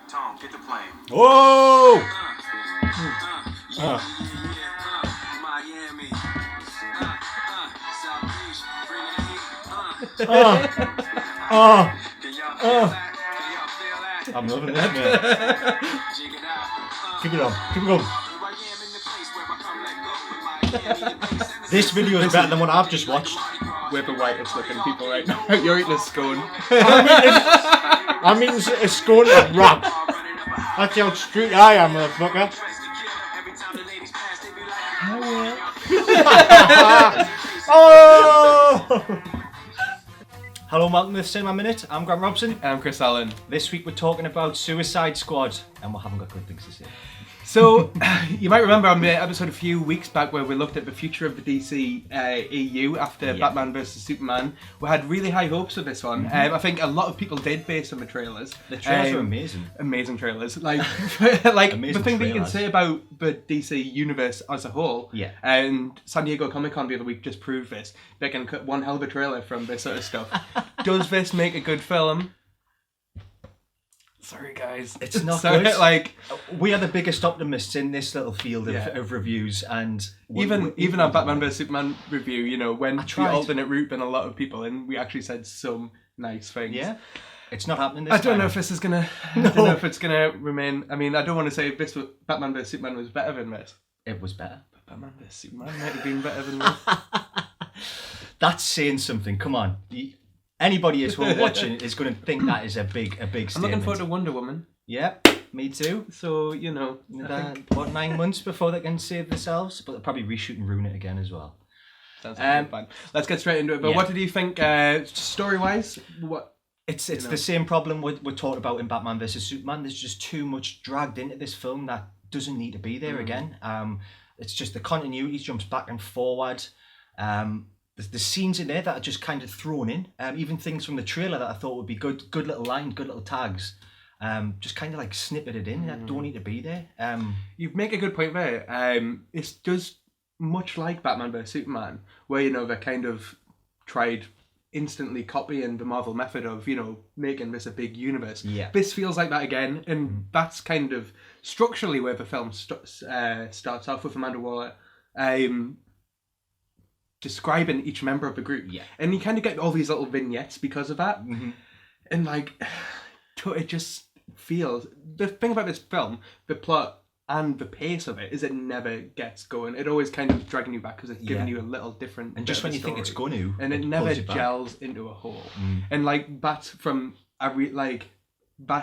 Tom, get the plane. Whoa! Miami. South Beach. Bring the heat. Oh, oh, Can y'all feel that? Can y'all feel that? I'm loving this, man. Jig it out. Keep it on, keep it going. Here I am in the place where I come let go. In Miami, the place and the This video is better than what I've just watched. We're the whitest looking people right now. You're eating a scone. I'm eating a scone of rock. That's how street I am, motherfucker. Oh! Hello, welcome to the Cinema Minute. I'm Grant Robson. I'm Chris Allen. This week we're talking about Suicide Squad, and we haven't got good things to say. So, you might remember on the episode a few weeks back where we looked at the future of the DC EU after Batman vs Superman. We had really high hopes for this one. I think a lot of people did based on the trailers. The trailers are amazing. Amazing trailers. Like Amazing the thing that you can trailers. say about the DC universe as a whole. Yeah. And San Diego Comic-Con the other week just proved this. They can cut one hell of a trailer from this sort of stuff. Does this make a good film? Sorry, guys. It's not so, good. Like, we are the biggest optimists in this little field of, Yeah. of reviews, and even our Batman vs Superman review, you know, went the tried. alternate route than a lot of people, and we actually said some nice things. yeah, it's not happening this I don't time. know if this is gonna. I don't know if it's gonna remain. I mean, I don't want to say if this was, Batman vs Superman was better than this. It was better. But Batman vs Superman might have been better than this. That's saying something. Come on, anybody at home watching is going to think that is a big statement. I'm looking forward to Wonder Woman. Yeah, me too. So you know, What, 9 months before they can save themselves? But they'll probably reshoot and ruin it again as well. sounds like a good plan. Let's get straight into it. But Yeah. what did you think, story-wise? What? It's know. the same problem we're talking about in Batman vs Superman. There's just too much dragged into this film that doesn't need to be there again. It's just the continuity jumps back and forward. The scenes in there that are just kind of thrown in. Even things from the trailer that I thought would be good little lines, good little tags. Just kind of like snippeted in that don't need to be there. You make a good point there. It's just much like Batman vs Superman, where you know they kind of tried instantly copying the Marvel method of, you know, making this a big universe. Yeah. This feels like that again, and that's kind of structurally where the film starts off with Amanda Waller describing each member of the group. Yeah. And you kind of get all these little vignettes because of that. And like, it just feels... The thing about this film, the plot and the pace of it, is it never gets going. It always kind of dragging you back because it's giving you a little different... And just when you think it's going to... And it never pulls you back. gels into a hole. And like, that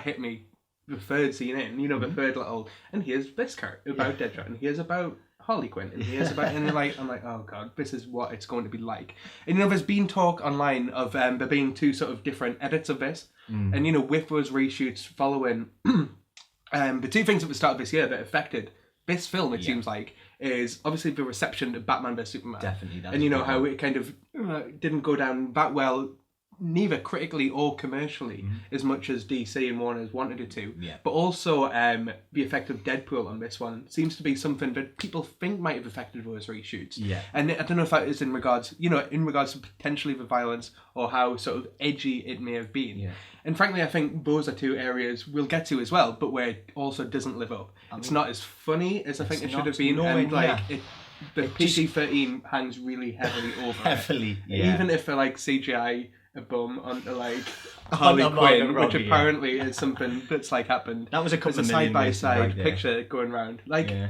hit me the third scene in, you know, the third little... And here's this character about Deadshot, and here's about Harley Quinn, and here's about... And like, I'm like, oh god, this is what it's going to be like. And you know, there's been talk online of there being two sort of different edits of this. And you know, with those reshoots following... the two things at the start of this year that affected this film, it seems like, is obviously the reception of Batman vs Superman. Definitely. That's And you know, a big how one. it kind of didn't go down that well, neither critically or commercially, as much as DC and Warner's wanted it to. Yeah. But also, the effect of Deadpool on this one seems to be something that people think might have affected those reshoots. Yeah. And I don't know if that is in regards to potentially the violence or how sort of edgy it may have been. Yeah. And frankly, I think those are two areas we'll get to as well, but where it also doesn't live up. It's not as funny as I think it should have been, and like the PG-13 hangs really heavily over it. Heavily, yeah. Even if they like CGI a bum onto like Harley Margot Quinn, Robbie, which apparently is something that's like happened. That was a couple There's of a million wasted side-by-side right there. picture going around. Like, Yeah.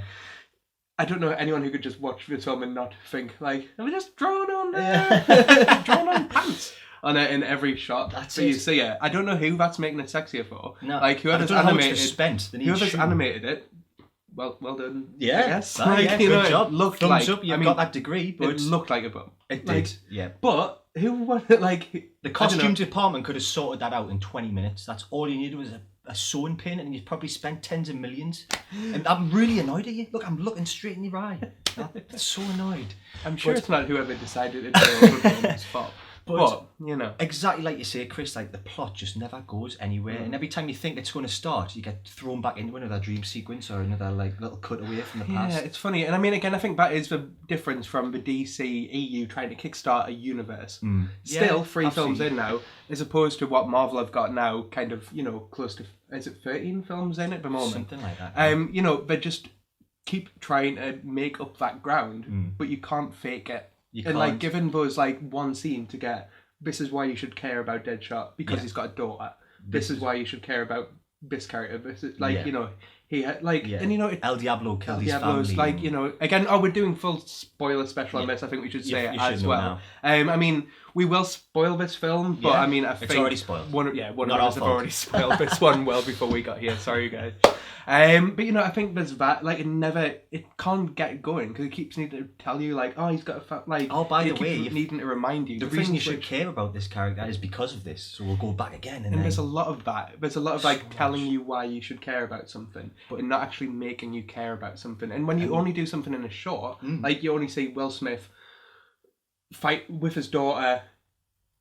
I don't know anyone who could just watch this film and not think like, have we just drawn on drawn on pants on it in every shot. That's so you it. see it. I don't know who that's making it sexier for. No, Like whoever's I don't know how much animated, they've spent. They need whoever's shooting. animated it. Well done. Yeah, I guess. yeah, Like, you good know, job. It looked Thumbs like, up. You've I mean, got that degree, but it looked like a bum. it like, did. Yeah. But who wanted like The costume department could have sorted that out in 20 minutes. That's all you needed was a sewing pin, and you've probably spent tens of millions. And I'm really annoyed at you. Look, I'm looking straight in your eye. I'm so annoyed. I'm sure it's not whoever decided it was fault. But you know, exactly like you say, Chris, like the plot just never goes anywhere, and every time you think it's going to start, you get thrown back into another dream sequence or another like little cutaway from the past. yeah, it's funny. And I mean, again, I think that is the difference from the DC EU trying to kickstart a universe. Still, Yeah, 3 films absolutely. in now, as opposed to what Marvel have got now, kind of, close to, is it 13 films in at the moment? Something like that. They just keep trying to make up that ground, but you can't fake it. You And like can't. giving Buzz like one scene to get, this is why you should care about Deadshot because he's got a daughter. This is why you should care about this character. This is like he had like and El Diablo killed his Diablo's family. like again. Oh, we're doing full spoiler special on this. I think we should say You it should as know well. I mean, we will spoil this film, but Yeah, I mean, I it's think already spoiled. One of Not us our have fault. already spoiled this one well before we got here. Sorry, guys. But I think there's that. Like, it can't get going because it keeps needing to tell you, like, oh, he's got a like. Oh, by the it way, keeps needing to remind you. The reason you should care about this character is because of this. So we'll go back again, and then there's a lot of that. There's a lot of like telling you why you should care about something, but not actually making you care about something. And when you only do something in a short, like you only see Will Smith fight with his daughter.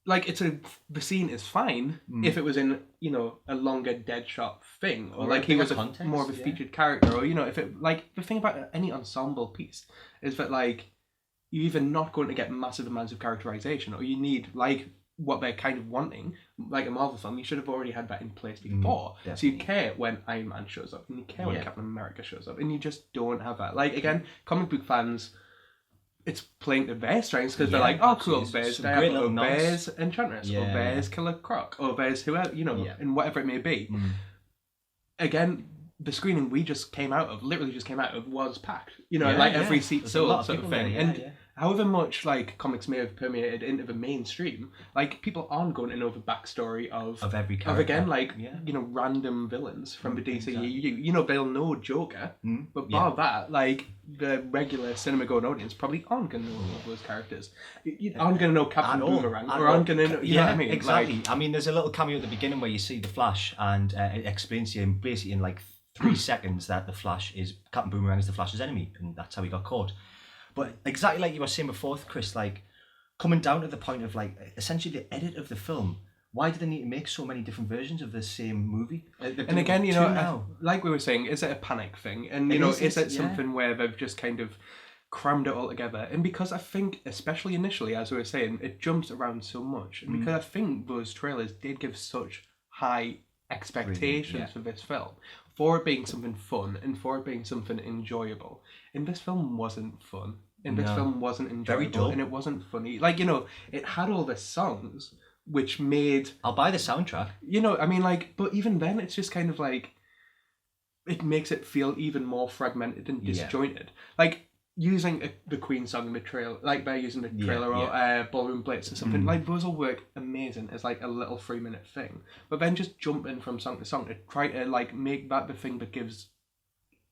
Like the scene is fine if it was in a longer Deadshot thing, or like he was context, more of a featured character, or if it like the thing about any ensemble piece is that like you're either not going to get massive amounts of characterization, or you need like what they're kind of wanting, like a Marvel film. You should have already had that in place before, so you care when Iron Man shows up, and you care when Captain America shows up, and you just don't have that. Like again, comic book fans. It's playing to their strengths because they're like, oh, cool, there's Diablo, there's Enchantress, or there's Killer Croc, or there's whoever, and whatever it may be. Again, the screening we just literally just came out of, was packed. Every seat sold sort of thing. And however much like comics may have permeated into the mainstream, like people aren't going to know the backstory of every character. Of again, random villains from the DCEU. They'll know Joker, but bar that, like the regular cinema going audience probably aren't going to know all of those characters. You aren't going to know Captain Boomerang, or aren't going to know. You know what I mean? Exactly. Like, I mean, there's a little cameo at the beginning where you see the Flash, and it explains to you basically in like 3 seconds that the Flash is Captain Boomerang is the Flash's enemy, and that's how he got caught. But exactly like you were saying before, Chris, like coming down to the point of like essentially the edit of the film. Why do they need to make so many different versions of the same movie? And again, like we were saying, is it a panic thing? And is it something where they've just kind of crammed it all together? And because I think, especially initially, as we were saying, it jumps around so much, and because I think those trailers did give such high expectations for this film, for it being something fun and for it being something enjoyable. And this film wasn't fun. And this film wasn't enjoyable. Very dull. And it wasn't funny. Like, it had all the songs which made... I'll buy the soundtrack. I mean, like, but even then it's just kind of like, it makes it feel even more fragmented and disjointed. Like, using the Queen song in the trailer, like they're using the trailer or Ballroom Blitz or something, like those will work amazing as like a little 3-minute thing. But then just jumping from song to song to try to like make that the thing that gives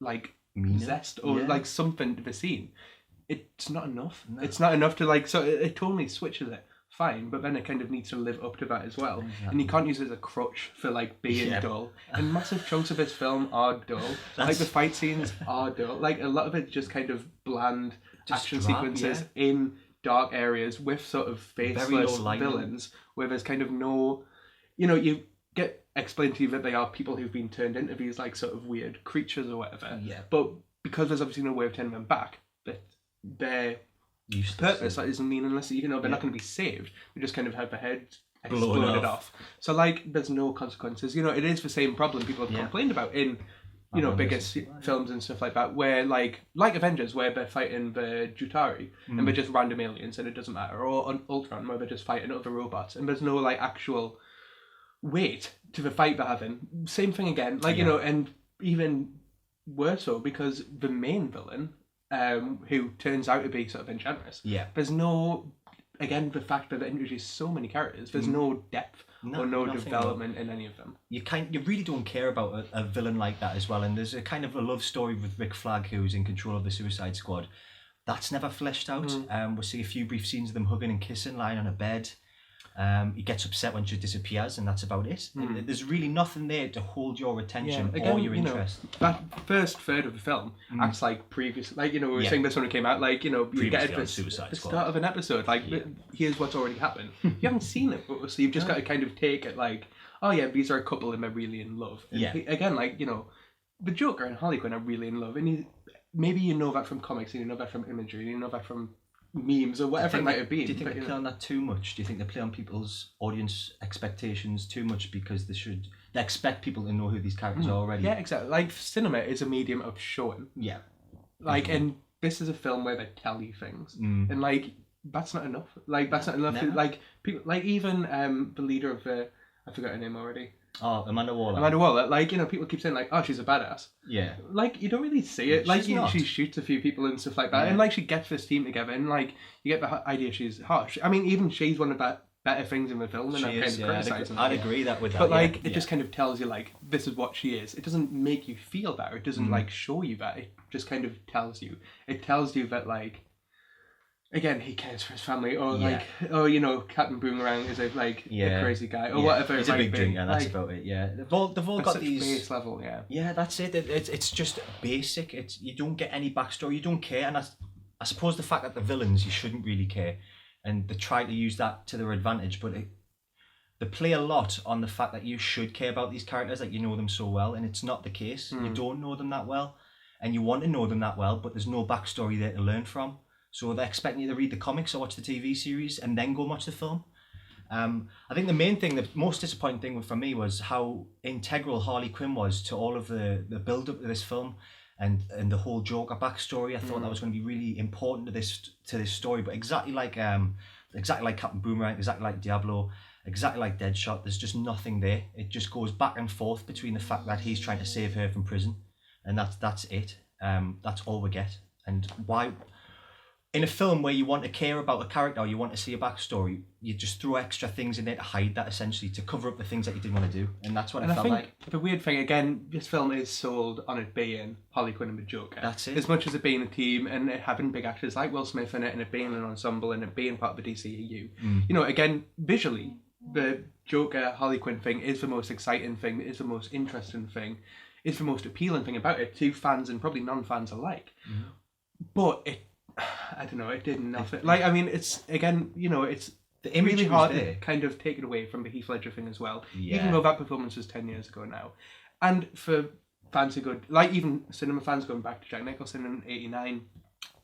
like zest or like something to the scene, it's not enough. No. It's not enough to like, so it totally switches it. Fine, but then it kind of needs to live up to that as well. Exactly. And you can't use it as a crutch for like being dull. And massive chunks of this film are dull. Like the fight scenes are dull. Like a lot of it just kind of bland action sequences in dark areas with sort of faceless villains where there's kind of no, you get explained to you that they are people who've been turned into these like sort of weird creatures or whatever. Yeah. But because there's obviously no way of turning them back, they're purpose that isn't meaningless. They're not going to be saved. They just kind of have their head exploded off. So like, there's no consequences. It is the same problem people have complained about in biggest films and stuff like that, where like Avengers, where they're fighting the Jutari and they're just random aliens and it doesn't matter, or on Ultron where they're just fighting other robots and there's no like actual weight to the fight they're having. Same thing again, like and even worse so because the main villain, who turns out to be sort of Enchantress. Yeah. There's no, again, the fact that they introduce so many characters, there's no depth or no development in any of them. You really don't care about a villain like that as well. And there's a kind of a love story with Rick Flag, who's in control of the Suicide Squad. That's never fleshed out. We'll see a few brief scenes of them hugging and kissing, lying on a bed. He gets upset when she disappears, and that's about it. And there's really nothing there to hold your attention or your interest. That first third of the film acts like previous, like, we were saying this when it came out, like, you get it at the start of an episode, like, here's what's already happened. You haven't seen it, so you've just got to kind of take it like, oh yeah, these are a couple and they're really in love. And again, like, the Joker and Harley Quinn are really in love, and maybe you know that from comics, and you know that from imagery, and you know that from memes or whatever it might have been. Do you think they play on that too much? Do you think they play on people's audience expectations too much because they expect people to know who these characters are already? Yeah, exactly. Like, cinema is a medium of showing. Yeah. Like, and this is a film where they tell you things, and like that's not enough. Like, that's not enough. To, like, people, like, even the leader of I forgot her name already. Oh, Amanda Waller. Like, people keep saying like, oh, she's a badass. Yeah. Like, you don't really see it. Like, she shoots a few people and stuff like that, and like she gets this team together, and like you get the idea she's harsh. I mean, even she's one of the better things in the film, and I'm kind of criticizing. I'd agree with that. But like, it just kind of tells you like this is what she is. It doesn't make you feel that, or it doesn't like show you that. It just kind of tells you. It tells you that like. Again, he cares for his family, or like, Captain Boomerang is a crazy guy, or whatever. He's a big drinker, and that's about it. Yeah, they've all got these base level. Yeah, yeah, that's it. It's just basic. You don't get any backstory. You don't care, and I suppose the fact that the villains you shouldn't really care, and they try to use that to their advantage, but they play a lot on the fact that you should care about these characters, like you know them so well, and it's not the case. You don't know them that well, and you want to know them that well, but there's no backstory there to learn from. So they're expecting you to read the comics or watch the TV series and then go and watch the film. I think the most disappointing thing for me was how integral Harley Quinn was to all of the build-up of this film and the whole Joker backstory. I thought that was going to be really important to this story. But exactly like Captain Boomerang, exactly like Diablo, exactly like Deadshot, there's just nothing there. It just goes back and forth between the fact that he's trying to save her from prison, and that's it. That's all we get. And why? In a film where you want to care about a character or you want to see a backstory, you just throw extra things in there to hide that, essentially, to cover up the things that you didn't want to do. And that's what I felt like. The weird thing, again, this film is sold on it being Harley Quinn and the Joker. That's it. As much as it being a team and it having big actors like Will Smith in it and it being an ensemble and it being part of the DCEU. Again, visually, the Joker Harley Quinn thing is the most exciting thing, is the most interesting thing, is the most appealing thing about it to fans and probably non-fans alike. But I don't know, it did nothing. Like, I mean, it's, again, it's the image really hard to kind of take it away from the Heath Ledger thing as well. Yeah. Even though that performance was 10 years ago now. And for fans who go, like even cinema fans going back to Jack Nicholson in 89,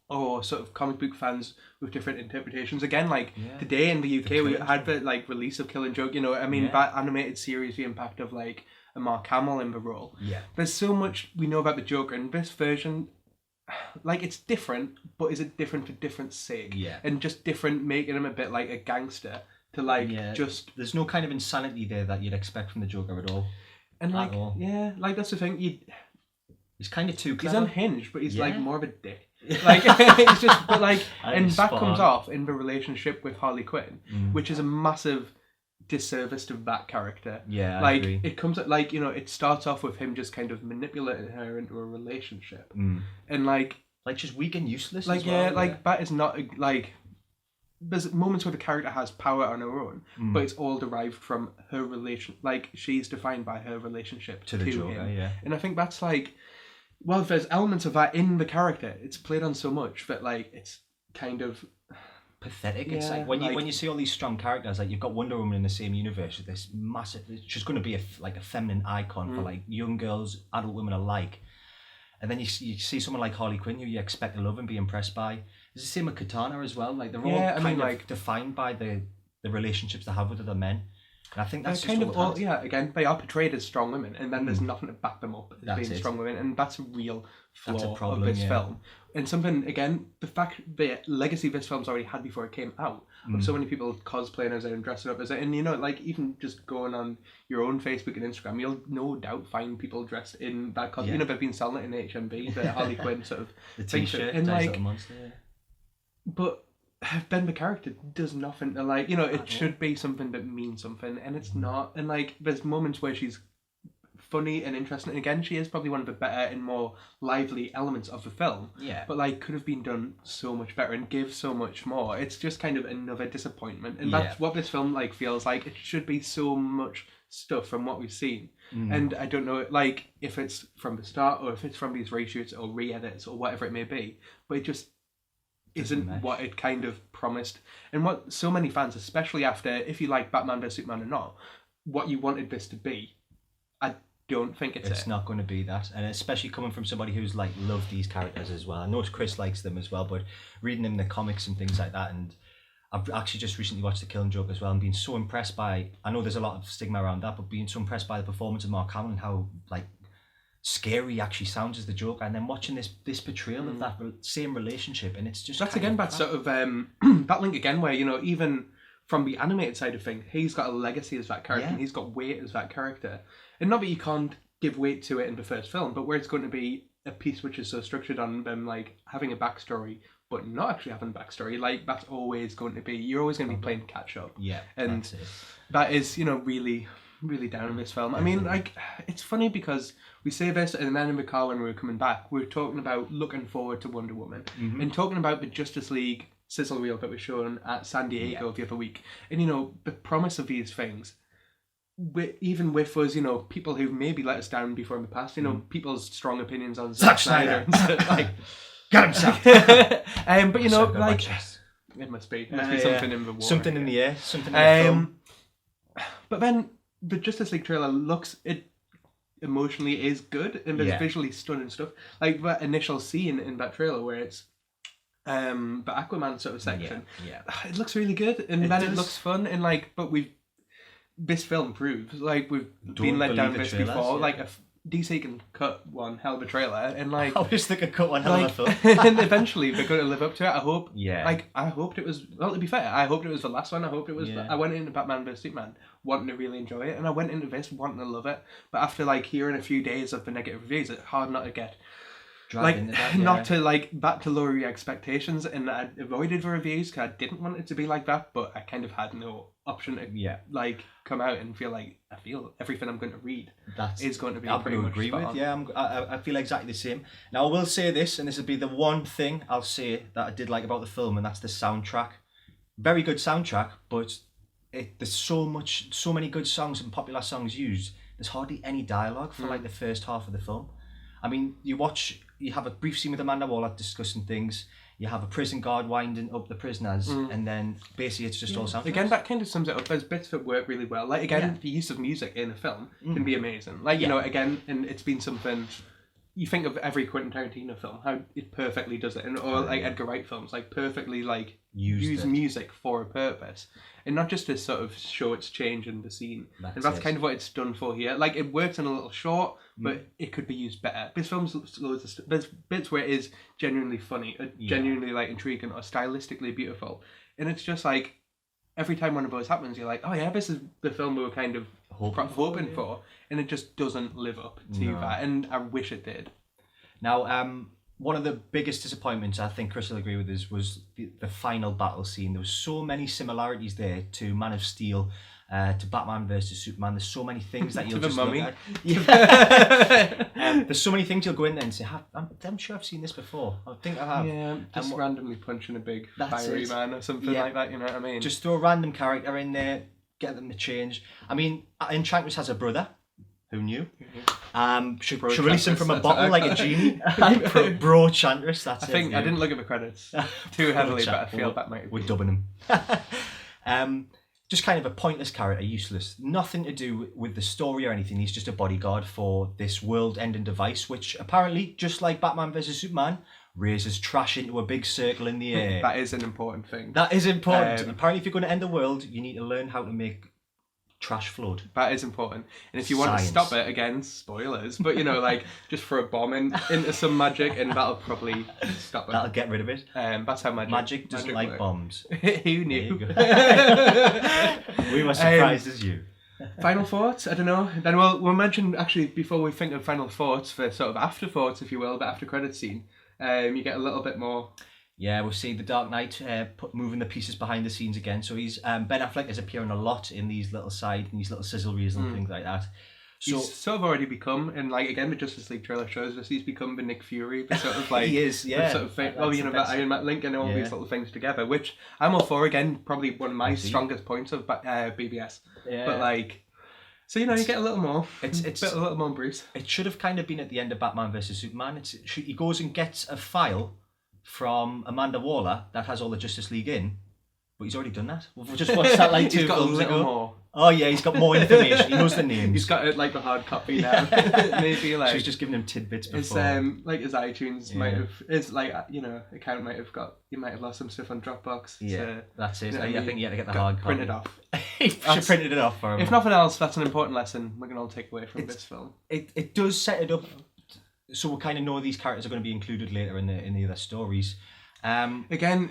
or sort of comic book fans with different interpretations. Again, like today in the UK, we had the release of Killing Joke, that animated series, the impact of a Mark Hamill in the role. Yeah. There's so much we know about the Joker, and this version, it's different, but is it different for different sake? Yeah. And just different, making him a bit like a gangster to just... There's no kind of insanity there that you'd expect from the Joker at all. And that's the thing. He's kind of too clever. He's unhinged, but he's more of a dick. It's just, and that comes off in the relationship with Harley Quinn, which is a massive disservice to that character. Yeah, I agree. It comes at it starts off with him just kind of manipulating her into a relationship, and just weak and useless. That is not there's moments where the character has power on her own, but it's all derived from her relation. She's defined by her relationship to the Joker, him. And I think that's well, there's elements of that in the character. It's played on so much that it's kind of pathetic. It's when you see all these strong characters, you've got Wonder Woman in the same universe with this massive. She's going to be a feminine icon for young girls, adult women alike. And then you see someone like Harley Quinn, who you expect to love and be impressed by. It's the same with Katana as well. They're all kind of defined by the relationships they have with other men. And I think that's kind of all. Yeah, again, they are portrayed as strong women, and then there's nothing to back them up as being strong women, and that's a real flaw of this film. And something, again, the legacy this film's already had before it came out, of so many people cosplaying as it and dressing up as it, and even just going on your own Facebook and Instagram, you'll no doubt find people dressed in that costume. They've been selling it in HMV, the Harley Quinn sort of the t-shirt, and monster. But Ben, the character, does nothing to it should be something that means something, and it's not. And there's moments where she's funny and interesting. And again, she is probably one of the better and more lively elements of the film. Yeah. But like, could have been done so much better and give so much more. It's just kind of another disappointment, and that's what this film like feels like. It should be so much stuff from what we've seen, and I don't know like if it's from the start or if it's from these reshoots or re-edits or whatever it may be. But it just isn't what it kind of promised, and what so many fans, especially after, if you like Batman vs Superman or not, what you wanted this to be, I don't think it's not going to be that, and especially coming from somebody who's like loved these characters as well. I know Chris likes them as well, but reading them in the comics and things like that, and I've actually just recently watched The Killing Joke as well, and been so impressed by, I know there's a lot of stigma around that, but being so impressed by the performance of Mark Hamill and how like scary he actually sounds as the Joker, and then watching this portrayal of that same relationship, and it's just that's again that sort of that link again where, you know, even from the animated side of things, he's got a legacy as that character, and he's got weight as that character, and not that you can't give weight to it in the first film, but where it's going to be a piece which is so structured on them like having a backstory but not actually having a backstory, like that's always going to be, you're always going to be playing catch up, and that is, you know, really down in this film. I mean, like, it's funny because we say this, and then in the car when we were coming back, we were talking about looking forward to Wonder Woman, and talking about the Justice League sizzle reel that was shown at San Diego the other week, and you know, the promise of these things, even with us, you know, people who maybe let us down before in the past, you know, people's strong opinions on Zack Snyder and stuff, like, get himself. But you know, like, it must be something in the water, something in the air, something in the film. But then the Justice League trailer it emotionally is good, and there's visually stunning stuff. Like that initial scene in that trailer where it's the Aquaman sort of section. It looks really good, and then it looks fun, and like, but this film proves like we've been let down this before. Like DC can cut one hell of a trailer, and like I wish they could cut one hell of a film, and eventually they're going to live up to it. I hope. Like I hoped it was. Well, to be fair, I hoped it was the last one. I hoped it was. I went into Batman vs Superman wanting to really enjoy it, and I went into this wanting to love it. But after like hearing a few days of the negative reviews, it's hard not to get not to like that to lower your expectations. And I avoided the reviews because I didn't want it to be like that, but I kind of had no option to like come out and feel like I feel everything I'm going to read is going to be pretty much agree with. on. I feel exactly the same. Now I will say this, and this will be the one thing I'll say that I did like about the film, and that's the soundtrack. Very good soundtrack, but there's so many good songs and popular songs used. There's hardly any dialogue for like the first half of the film. I mean, you have a brief scene with Amanda Waller discussing things. You have a prison guard winding up the prisoners, and then basically it's just all sound. Again, that kind of sums it up. There's bits that work really well. Like again, the use of music in a film can be amazing. Like you know, again, and it's been something. You think of every Quentin Tarantino film, how it perfectly does it, and or like Edgar Wright films, like perfectly like use music for a purpose, and not just to sort of show its change in the scene. That's kind of what it's done for here. Like it works in a little short, but it could be used better. This film's loads of there's bits where it is genuinely funny, genuinely like intriguing, or stylistically beautiful, and it's just like every time one of those happens, you're like, oh yeah, this is the film we were kind of hoping for, and it just doesn't live up to that, and I wish it did. Now, one of the biggest disappointments, I think Chris will agree with this, was the final battle scene. There was so many similarities there to Man of Steel, to Batman versus Superman. There's so many things that you'll just look at. There's so many things you'll go in there and say, I'm sure I've seen this before. I think I have. Yeah, just randomly punching a big fiery man or something like that, you know what I mean? Just throw a random character in there, get them to change. I mean, Enchantress has a brother. Who knew? Should release him from a bottle like a genie. Bro Chantress, that's it. I didn't look at the credits too heavily, but I feel that might. We're dubbing him. Just kind of a pointless character, useless. Nothing to do with the story or anything. He's just a bodyguard for this world-ending device, which apparently, just like Batman vs Superman, raises trash into a big circle in the air. That is an important thing. That is important. Apparently, if you're going to end the world, you need to learn how to make trash flood. That is important. And if you want to stop it, again, spoilers, but you know, like, just throw a bomb into some magic and that'll probably stop it. That'll get rid of it. That's how magic doesn't like works. Bombs. Who knew? We were surprised as you. Final thoughts? I don't know. Then we'll mention, actually, before we think of final thoughts, for sort of afterthoughts, if you will, the after credits scene, you get a little bit more. Yeah, we'll see the Dark Knight moving the pieces behind the scenes again. So he's Ben Affleck is appearing a lot in these little sizzle reels and things like that. So he's sort of already become, and like again, the Justice League trailer shows us he's become the Nick Fury, but sort of like he is, yeah. sort of thing. That's You know, the that best. Iron Man link and all these little things together, which I'm all for. Again, probably one of my see. strongest points of BBS. Yeah. But like, so you know, you get a little more. It's a little more Bruce. It should have kind of been at the end of Batman vs Superman. He goes and gets a file from Amanda Waller that has all the Justice League in, but he's already done that. We've just watched that like 2 He's got a films little ago. more. Oh yeah, he's got more information. He knows the names. He's got it like the hard copy now. Maybe like She's just giving him tidbits his before. like his iTunes might have his like you know account might have got you might have lost some stuff on Dropbox. Yeah, so, that's it. you know, I think you had to get the got hard copy. printed off. He should have printed it off for him. If nothing else, that's an important lesson we can all take away from this film. It does set it up so we kind of know these characters are going to be included later in the other stories. Again,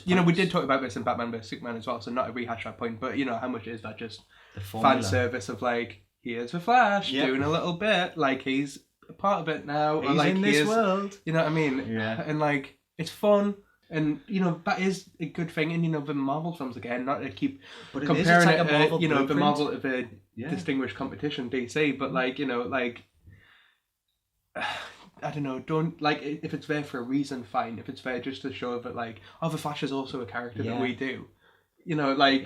you know, we did talk about this in Batman vs Superman as well, so not a rehash that point, but you know, how much is that just The formula. fan service of like, here's the Flash doing a little bit, like he's a part of it now, or He's like in this here's- world. You know what I mean? Yeah. And like, it's fun. And you know that is a good thing, and you know the Marvel films again, not to keep But it is, comparing it's like it, a Marvel you know, the blueprint. Marvel of a Yeah. distinguished competition, DC, but like you know, like I don't know, don't like if it's there for a reason, fine. If it's there just to show that like, oh, the Flash is also a character that we do, you know, like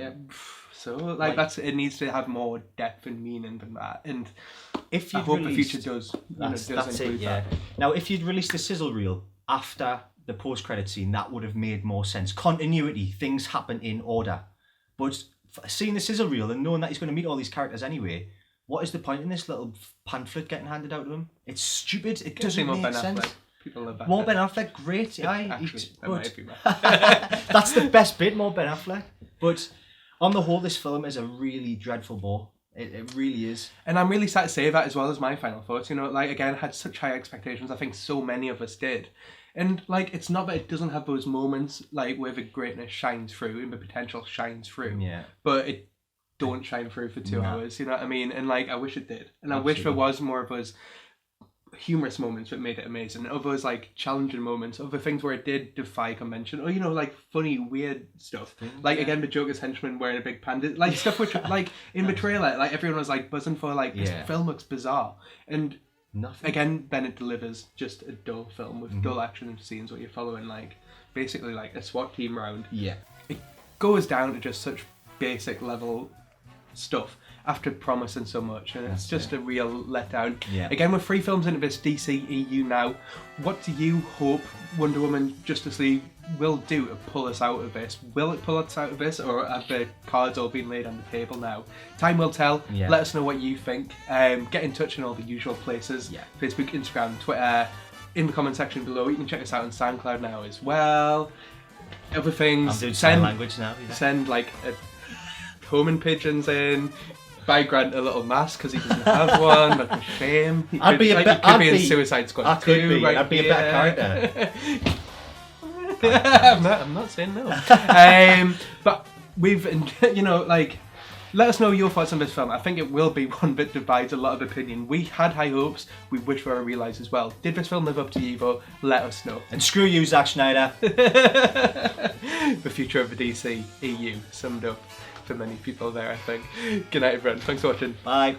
so like that's it needs to have more depth and meaning than that. And If I you'd hope released, the future does, that's does it. include Yeah. that. Now, if you'd released the sizzle reel after the post-credit scene, that would have made more sense. Continuity, things happen in order. But seeing the sizzle reel and knowing that he's going to meet all these characters anyway, what is the point in this little pamphlet getting handed out to him? It's stupid. It doesn't More make Ben sense. Affleck. People love that. More Ben Affleck, great. Aye, Actually, that but might be right. that's the best bit, more Ben Affleck. But on the whole, this film is a really dreadful bore. It really is. And I'm really sad to say that as well as my final thoughts. You know, like again, I had such high expectations. I think so many of us did. And like, it's not that it doesn't have those moments like where the greatness shines through and the potential shines through. Yeah. But it don't shine through for 2 hours. You know what I mean? And like, I wish it did. And I wish there was more of those humorous moments that made it amazing. Of those like challenging moments. Of the things where it did defy convention. Or you know, like funny, weird stuff. Like again, the Joker's henchman wearing a big panda. Like stuff which like in the trailer, like everyone was like buzzing for like this film looks bizarre. And Nothing. again, Bennett delivers just a dull film with dull action scenes where you're following like basically like a SWAT team round. Yeah. It goes down to just such basic level stuff after promising so much, and it's just a real letdown. Yeah. Again, with 3 films into this DC EU now, what do you hope Wonder Woman Justice League will do to pull us out of this? Will it pull us out of this, or have the cards all been laid on the table now? Time will tell. Yeah. Let us know what you think. Get in touch in all the usual places. Yeah. Facebook, Instagram, Twitter, in the comment section below. You can check us out on SoundCloud now as well. Other things. I'm doing sign language now. Yeah. Send like a homing pigeons in. Buy Grant a little mask because he doesn't have one. That's a shame. He I'd could, be a like, bit- he could I'd be in be- Suicide Squad I could 2 be. right I'd be a better here. character. I'm not saying no. But we've, you know, like, let us know your thoughts on this film. I think it will be one that divides a lot of opinion. We had high hopes. We wish we were realised as well. Did this film live up to you, though? Let us know. And screw you, Zack Schneider. The future of the DC EU summed up for many people there, I think. Good night, everyone. Thanks for watching. Bye.